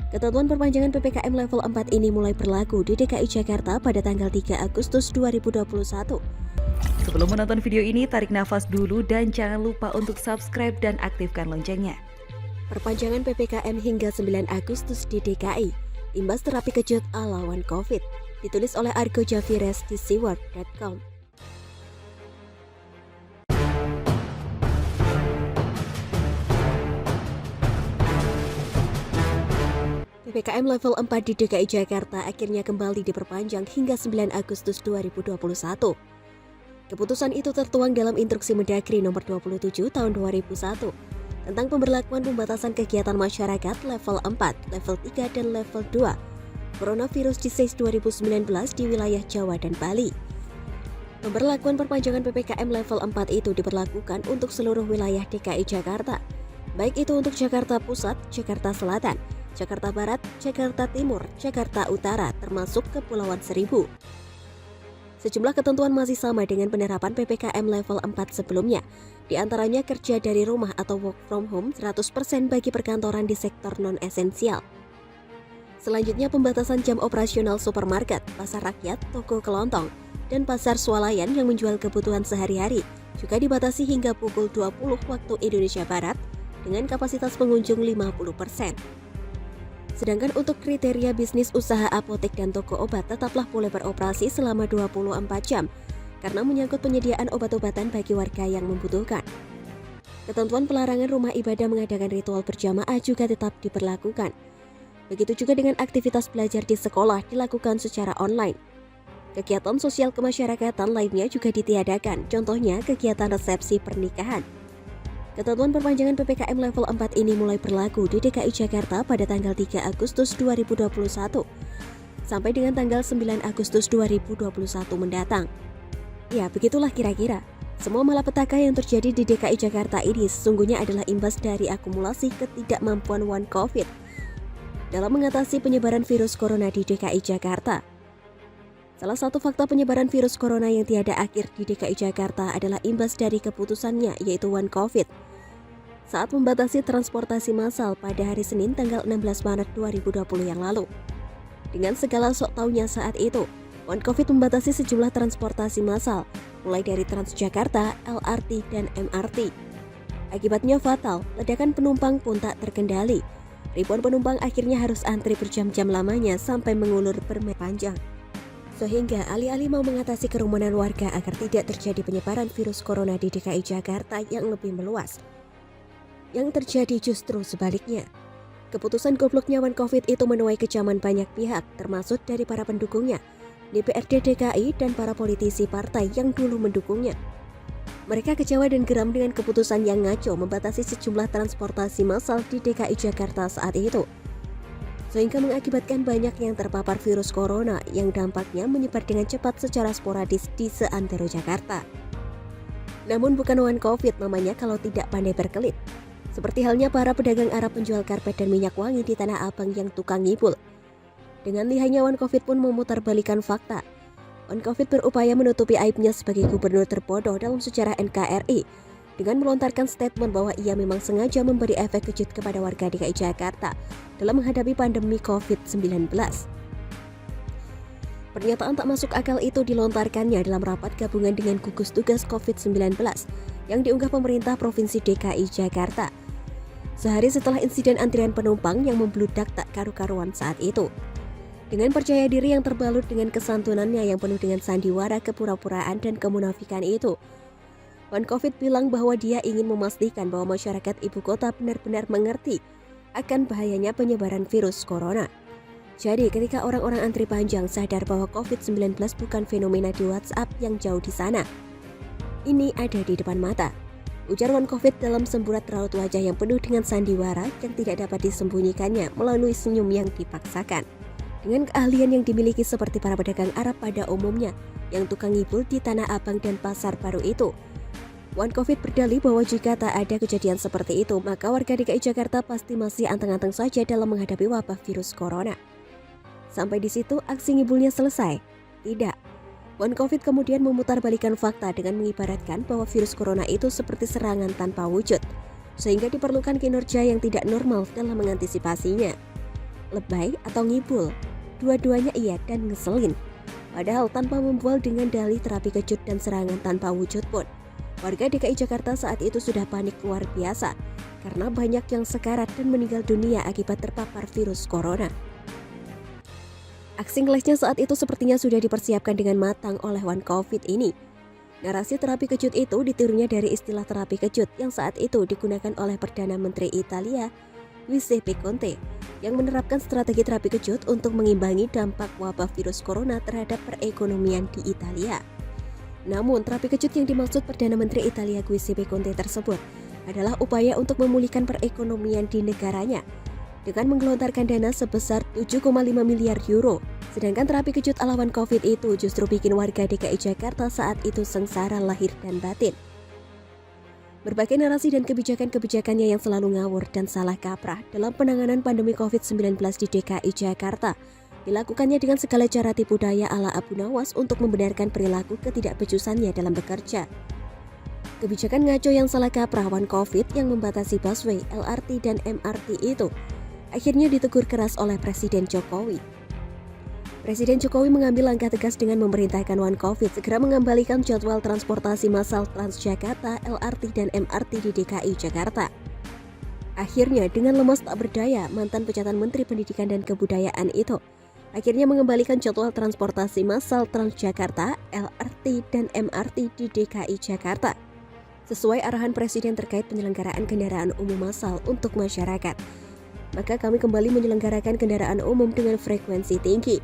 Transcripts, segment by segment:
Ketentuan perpanjangan PPKM level 4 ini mulai berlaku di DKI Jakarta pada tanggal 3 Agustus 2021. Sebelum menonton video ini, tarik nafas dulu dan jangan lupa untuk subscribe dan aktifkan loncengnya. Perpanjangan PPKM hingga 9 Agustus di DKI, imbas terapi kejut ala lawan COVID, ditulis oleh Argo Javires di siward.com. PPKM level 4 di DKI Jakarta akhirnya kembali diperpanjang hingga 9 Agustus 2021. Keputusan itu tertuang dalam Instruksi Mendagri nomor 27 tahun 2001 tentang pemberlakuan pembatasan kegiatan masyarakat level 4, level 3, dan level 2 Coronavirus Disease 2019 di wilayah Jawa dan Bali. Pemberlakuan perpanjangan PPKM level 4 itu diberlakukan untuk seluruh wilayah DKI Jakarta, baik itu untuk Jakarta Pusat, Jakarta Selatan, Jakarta Barat, Jakarta Timur, Jakarta Utara, termasuk Kepulauan Seribu. Sejumlah ketentuan masih sama dengan penerapan PPKM level 4 sebelumnya, di antaranya kerja dari rumah atau work from home 100% bagi perkantoran di sektor non-esensial. Selanjutnya pembatasan jam operasional supermarket, pasar rakyat, toko kelontong, dan pasar swalayan yang menjual kebutuhan sehari-hari juga dibatasi hingga pukul 20 waktu Indonesia Barat dengan kapasitas pengunjung 50%. Sedangkan untuk kriteria bisnis usaha apotek dan toko obat tetaplah boleh beroperasi selama 24 jam karena menyangkut penyediaan obat-obatan bagi warga yang membutuhkan. Ketentuan pelarangan rumah ibadah mengadakan ritual berjamaah juga tetap diberlakukan. Begitu juga dengan aktivitas belajar di sekolah dilakukan secara online. Kegiatan sosial kemasyarakatan lainnya juga ditiadakan, contohnya kegiatan resepsi pernikahan. Ketentuan perpanjangan PPKM level 4 ini mulai berlaku di DKI Jakarta pada tanggal 3 Agustus 2021 sampai dengan tanggal 9 Agustus 2021 mendatang. Ya, begitulah kira-kira. Semua malapetaka yang terjadi di DKI Jakarta ini sesungguhnya adalah imbas dari akumulasi ketidakmampuan One COVID dalam mengatasi penyebaran virus corona di DKI Jakarta. Salah satu fakta penyebaran virus corona yang tiada akhir di DKI Jakarta adalah imbas dari keputusannya, yaitu One COVID saat membatasi transportasi massal pada hari Senin tanggal 16 Maret 2020 yang lalu. Dengan segala sok taunya saat itu, One COVID membatasi sejumlah transportasi massal, mulai dari Transjakarta, LRT, dan MRT. Akibatnya fatal, ledakan penumpang pun tak terkendali. Ribuan penumpang akhirnya harus antri berjam-jam lamanya sampai mengulur bermeter panjang. Sehingga alih-alih mau mengatasi kerumunan warga agar tidak terjadi penyebaran virus corona di DKI Jakarta yang lebih meluas, yang terjadi justru sebaliknya. Keputusan gobloknya One COVID itu menuai kecaman banyak pihak, termasuk dari para pendukungnya, DPRD DKI, dan para politisi partai yang dulu mendukungnya. Mereka kecewa dan geram dengan keputusan yang ngaco membatasi sejumlah transportasi massal di DKI Jakarta saat itu, sehingga mengakibatkan banyak yang terpapar virus corona yang dampaknya menyebar dengan cepat secara sporadis di seantero Jakarta. Namun bukan One COVID namanya kalau tidak pandai berkelit. Seperti halnya para pedagang Arab penjual karpet dan minyak wangi di Tanah Abang yang tukang ngibul. Dengan lihainya One COVID pun memutarbalikan fakta. One COVID berupaya menutupi aibnya sebagai gubernur terbodoh dalam sejarah NKRI dengan melontarkan statement bahwa ia memang sengaja memberi efek kejut kepada warga DKI Jakarta dalam menghadapi pandemi COVID-19. Pernyataan tak masuk akal itu dilontarkannya dalam rapat gabungan dengan gugus tugas COVID-19 yang diunggah pemerintah Provinsi DKI Jakarta sehari setelah insiden antrian penumpang yang membludak tak karu-karuan saat itu. Dengan percaya diri yang terbalut dengan kesantunannya yang penuh dengan sandiwara kepura-puraan dan kemunafikan itu, One COVID bilang bahwa dia ingin memastikan bahwa masyarakat ibu kota benar-benar mengerti akan bahayanya penyebaran virus corona. Jadi ketika orang-orang antri panjang sadar bahwa COVID-19 bukan fenomena di WhatsApp yang jauh di sana, ini ada di depan mata, ujar One COVID dalam semburat raut wajah yang penuh dengan sandiwara yang tidak dapat disembunyikannya melalui senyum yang dipaksakan. Dengan keahlian yang dimiliki seperti para pedagang Arab pada umumnya yang tukang ngibul di Tanah Abang dan Pasar Baru itu, One COVID berdalih bahwa jika tak ada kejadian seperti itu, maka warga DKI Jakarta pasti masih anteng-anteng saja dalam menghadapi wabah virus corona. Sampai di situ aksi ngibulnya selesai? Tidak. One COVID kemudian memutarbalikan fakta dengan mengibaratkan bahwa virus corona itu seperti serangan tanpa wujud, sehingga diperlukan kinerja yang tidak normal dalam mengantisipasinya. lebay atau ngibul. Dua-duanya iya dan ngeselin. Padahal tanpa membual dengan dalih terapi kejut dan serangan tanpa wujud pun. Warga DKI Jakarta saat itu sudah panik luar biasa karena banyak yang sekarat dan meninggal dunia akibat terpapar virus corona. Aksi ngelesnya saat itu sepertinya sudah dipersiapkan dengan matang oleh One Covid ini. Narasi terapi kejut itu ditirunya dari istilah terapi kejut yang saat itu digunakan oleh Perdana Menteri Italia, Giuseppe Conte, yang menerapkan strategi terapi kejut untuk mengimbangi dampak wabah virus corona terhadap perekonomian di Italia. Namun, terapi kejut yang dimaksud Perdana Menteri Italia Giuseppe Conte tersebut adalah upaya untuk memulihkan perekonomian di negaranya dengan menggelontarkan dana sebesar 7,5 miliar euro. Sedangkan terapi kejut ala One Covid itu justru bikin warga DKI Jakarta saat itu sengsara lahir dan batin. Berbagai narasi dan kebijakan-kebijakannya yang selalu ngawur dan salah kaprah dalam penanganan pandemi COVID-19 di DKI Jakarta dilakukannya dengan segala cara tipu daya ala Abu Nawas untuk membenarkan perilaku ketidakbecusannya dalam bekerja. Kebijakan ngaco yang salah kaprah One Covid yang membatasi busway, LRT, dan MRT itu akhirnya ditegur keras oleh Presiden Jokowi. Presiden Jokowi mengambil langkah tegas dengan memerintahkan One Covid segera mengembalikan jadwal transportasi massal Transjakarta, LRT, dan MRT di DKI Jakarta. Akhirnya, dengan lemas tak berdaya, mantan pejabat Menteri Pendidikan dan Kebudayaan itu akhirnya mengembalikan jadwal transportasi massal Transjakarta, LRT, dan MRT di DKI Jakarta sesuai arahan Presiden terkait penyelenggaraan kendaraan umum massal untuk masyarakat. Maka kami kembali menyelenggarakan kendaraan umum dengan frekuensi tinggi,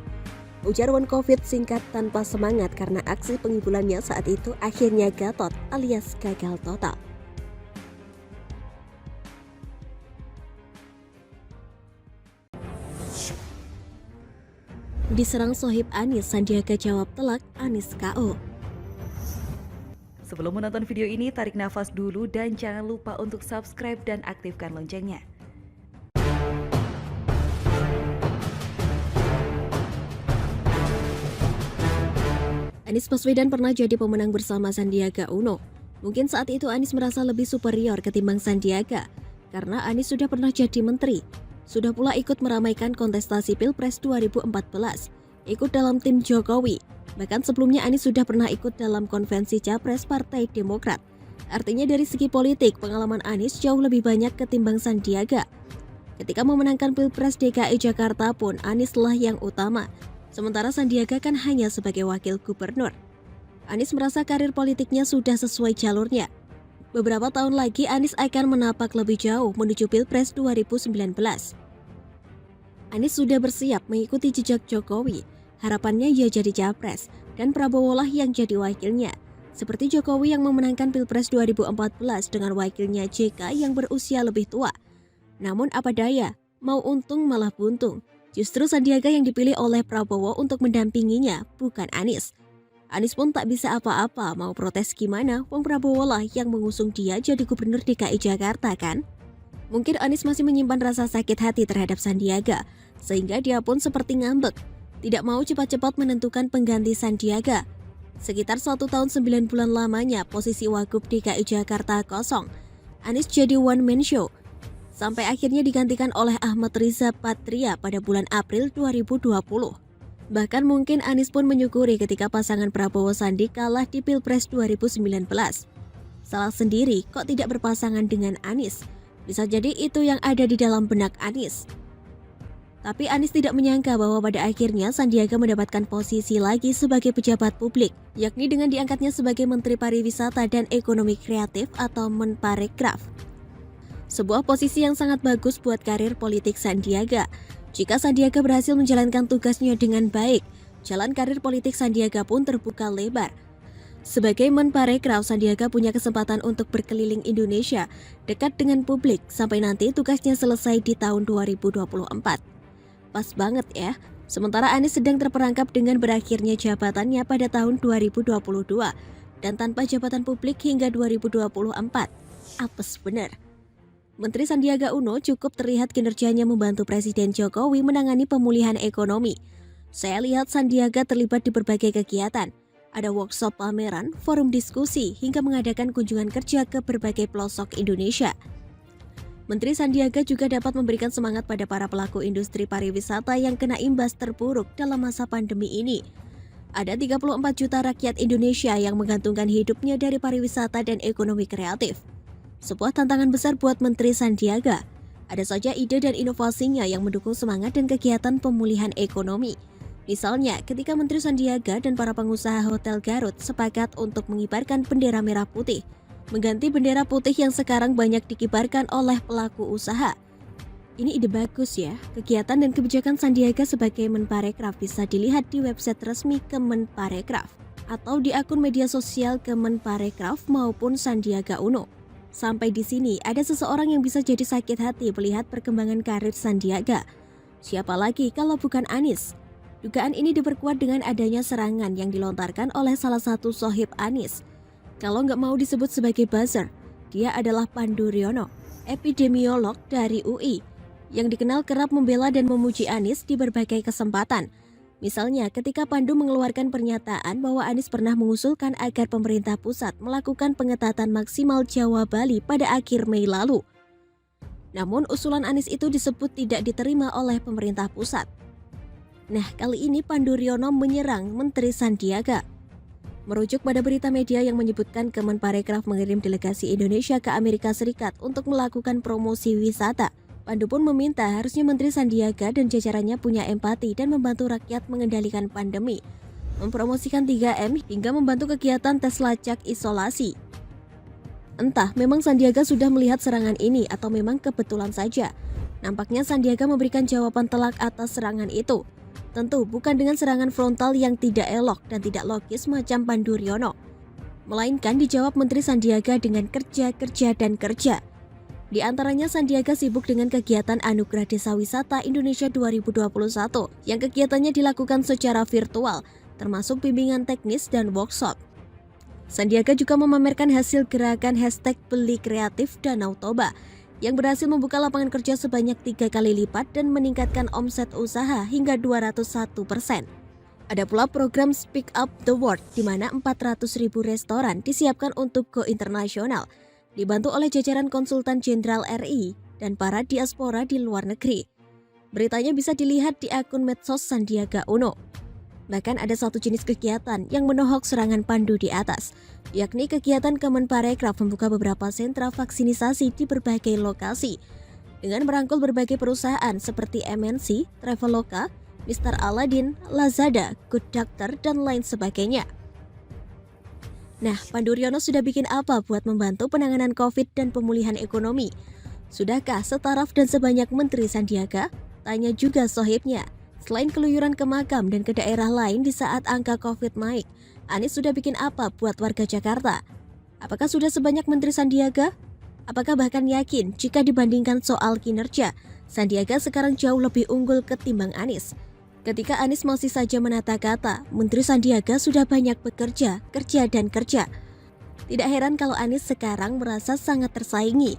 ujar One Covid singkat tanpa semangat karena aksi pengibulannya saat itu akhirnya gatot alias gagal total. Diserang sohib Anies, Sandiaga jawab telak Anies KO. Sebelum menonton video ini, tarik nafas dulu dan jangan lupa untuk subscribe dan aktifkan loncengnya. Anies Baswedan pernah jadi pemenang bersama Sandiaga Uno. Mungkin saat itu Anies merasa lebih superior ketimbang Sandiaga, karena Anies sudah pernah jadi menteri. Sudah pula ikut meramaikan kontestasi Pilpres 2014, ikut dalam tim Jokowi. Bahkan sebelumnya Anies sudah pernah ikut dalam konvensi Capres Partai Demokrat. Artinya dari segi politik, pengalaman Anies jauh lebih banyak ketimbang Sandiaga. Ketika memenangkan Pilpres DKI Jakarta pun Anies lah yang utama. Sementara Sandiaga kan hanya sebagai wakil gubernur. Anies merasa karir politiknya sudah sesuai jalurnya. Beberapa tahun lagi Anies akan menapak lebih jauh menuju Pilpres 2019. Anies sudah bersiap mengikuti jejak Jokowi. Harapannya ia jadi capres dan Prabowo lah yang jadi wakilnya. Seperti Jokowi yang memenangkan Pilpres 2014 dengan wakilnya JK yang berusia lebih tua. Namun apa daya, mau untung malah buntung. Justru Sandiaga yang dipilih oleh Prabowo untuk mendampinginya, bukan Anies. Anies pun tak bisa apa-apa, mau protes gimana, wong Prabowo lah yang mengusung dia jadi gubernur DKI Jakarta kan? Mungkin Anies masih menyimpan rasa sakit hati terhadap Sandiaga, sehingga dia pun seperti ngambek, tidak mau cepat-cepat menentukan pengganti Sandiaga. Sekitar 1 tahun 9 bulan lamanya posisi Wagub DKI Jakarta kosong. Anies jadi one man show. Sampai akhirnya digantikan oleh Ahmad Riza Patria pada bulan April 2020. Bahkan mungkin Anies pun menyukuri ketika pasangan Prabowo Sandi kalah di Pilpres 2019. Salah sendiri kok tidak berpasangan dengan Anies. Bisa jadi itu yang ada di dalam benak Anies. Tapi Anies tidak menyangka bahwa pada akhirnya Sandiaga mendapatkan posisi lagi sebagai pejabat publik, yakni dengan diangkatnya sebagai Menteri Pariwisata dan Ekonomi Kreatif atau Menparekraf. Sebuah posisi yang sangat bagus buat karir politik Sandiaga. Jika Sandiaga berhasil menjalankan tugasnya dengan baik, jalan karir politik Sandiaga pun terbuka lebar. Sebagai Menparekraf, Sandiaga punya kesempatan untuk berkeliling Indonesia, dekat dengan publik, sampai nanti tugasnya selesai di tahun 2024. Pas banget ya, sementara Anies sedang terperangkap dengan berakhirnya jabatannya pada tahun 2022, dan tanpa jabatan publik hingga 2024. Apes bener. Menteri Sandiaga Uno cukup terlihat kinerjanya membantu Presiden Jokowi menangani pemulihan ekonomi. Saya lihat Sandiaga terlibat di berbagai kegiatan. Ada workshop pameran, forum diskusi, hingga mengadakan kunjungan kerja ke berbagai pelosok Indonesia. Menteri Sandiaga juga dapat memberikan semangat pada para pelaku industri pariwisata yang kena imbas terburuk dalam masa pandemi ini. Ada 34 juta rakyat Indonesia yang menggantungkan hidupnya dari pariwisata dan ekonomi kreatif. Sebuah tantangan besar buat Menteri Sandiaga. Ada saja ide dan inovasinya yang mendukung semangat dan kegiatan pemulihan ekonomi. Misalnya, ketika Menteri Sandiaga dan para pengusaha Hotel Garut sepakat untuk mengibarkan bendera merah putih, mengganti bendera putih yang sekarang banyak dikibarkan oleh pelaku usaha. Ini ide bagus ya. Kegiatan dan kebijakan Sandiaga sebagai Menparekraf bisa dilihat di website resmi Kemenparekraf atau di akun media sosial Kemenparekraf maupun Sandiaga Uno. Sampai di sini ada seseorang yang bisa jadi sakit hati melihat perkembangan karir Sandiaga. Siapa lagi kalau bukan Anies? Dugaan ini diperkuat dengan adanya serangan yang dilontarkan oleh salah satu sohib Anies. Kalau nggak mau disebut sebagai buzzer, dia adalah Pandu Riono, epidemiolog dari UI, yang dikenal kerap membela dan memuji Anies di berbagai kesempatan. Misalnya ketika Pandu mengeluarkan pernyataan bahwa Anies pernah mengusulkan agar pemerintah pusat melakukan pengetatan maksimal Jawa Bali pada akhir Mei lalu. Namun usulan Anies itu disebut tidak diterima oleh pemerintah pusat. Nah, kali ini Pandu Riono menyerang Menteri Sandiaga. Merujuk pada berita media yang menyebutkan Kemenparekraf mengirim delegasi Indonesia ke Amerika Serikat untuk melakukan promosi wisata. Pandu pun meminta harusnya Menteri Sandiaga dan jajarannya punya empati dan membantu rakyat mengendalikan pandemi, mempromosikan 3M hingga membantu kegiatan tes lacak isolasi. Entah memang Sandiaga sudah melihat serangan ini atau memang kebetulan saja. Nampaknya Sandiaga memberikan jawaban telak atas serangan itu. Tentu bukan dengan serangan frontal yang tidak elok dan tidak logis macam Pandu Riono, melainkan dijawab Menteri Sandiaga dengan kerja, dan kerja. Di antaranya Sandiaga sibuk dengan kegiatan Anugerah Desa Wisata Indonesia 2021 yang kegiatannya dilakukan secara virtual, termasuk bimbingan teknis dan workshop. Sandiaga juga memamerkan hasil gerakan #Beli Kreatif Danau Toba yang berhasil membuka lapangan kerja sebanyak 3 kali lipat dan meningkatkan omset usaha hingga 201%. Ada pula program Speak Up the World di mana 400.000 restoran disiapkan untuk go internasional, dibantu oleh jajaran konsultan jenderal RI dan para diaspora di luar negeri. Beritanya bisa dilihat di akun medsos Sandiaga Uno. Bahkan ada satu jenis kegiatan yang menohok serangan Pandu di atas, yakni kegiatan Kemenparekraf membuka beberapa sentra vaksinisasi di berbagai lokasi, dengan merangkul berbagai perusahaan seperti MNC, Traveloka, Mr. Aladin, Lazada, Good Doctor, dan lain sebagainya. Nah, Pandu Riono sudah bikin apa buat membantu penanganan COVID dan pemulihan ekonomi? Sudahkah setaraf dan sebanyak Menteri Sandiaga? Tanya juga sohibnya. Selain keluyuran ke makam dan ke daerah lain di saat angka COVID naik, Anies sudah bikin apa buat warga Jakarta? Apakah sudah sebanyak Menteri Sandiaga? Apakah bahkan yakin jika dibandingkan soal kinerja, Sandiaga sekarang jauh lebih unggul ketimbang Anies? Ketika Anies masih saja menata kata, Menteri Sandiaga sudah banyak bekerja, dan kerja. Tidak heran kalau Anies sekarang merasa sangat tersaingi.